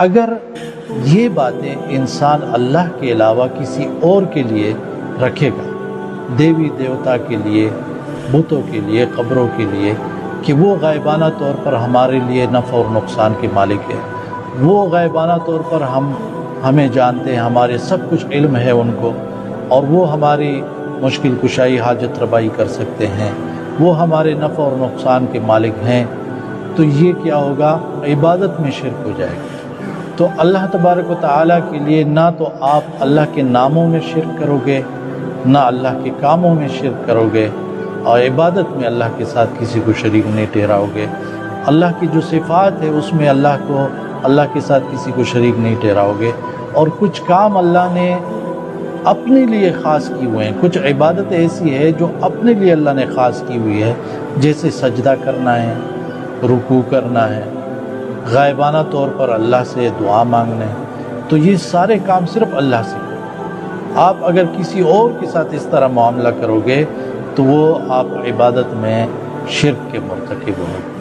اگر یہ باتیں انسان اللہ کے علاوہ کسی اور کے لیے رکھے گا، دیوی دیوتا کے لیے، بتوں کے لیے، قبروں کے لیے، کہ وہ غائبانہ طور پر ہمارے لیے نفع اور نقصان کے مالک ہے، وہ غائبانہ طور پر ہمیں جانتے ہیں، ہمارے سب کچھ علم ہے ان کو، اور وہ ہماری مشکل کشائی حاجت ربائی کر سکتے ہیں، وہ ہمارے نفع اور نقصان کے مالک ہیں، تو یہ کیا ہوگا؟ عبادت میں شرک ہو جائے گا۔ تو اللہ تبارک و تعالیٰ کے لیے نہ تو آپ اللہ کے ناموں میں شرک کرو گے، نہ اللہ کے کاموں میں شرک کرو گے، اور عبادت میں اللہ کے ساتھ کسی کو شریک نہیں ٹھہراؤ گے۔ اللہ کی جو صفات ہے اس میں اللہ کے ساتھ کسی کو شریک نہیں ٹھہراؤ گے، اور کچھ کام اللہ نے اپنے لیے خاص کی ہوئے ہیں، کچھ عبادت ایسی ہے جو اپنے لیے اللہ نے خاص کی ہوئی ہے، جیسے سجدہ کرنا ہے، رکوع کرنا ہے، غائبانہ طور پر اللہ سے دعا مانگنا ہے، تو یہ سارے کام صرف اللہ سے کرو۔ آپ اگر کسی اور کے ساتھ اس طرح معاملہ کرو گے تو وہ آپ عبادت میں شرک کے مرتکب ہوں گے۔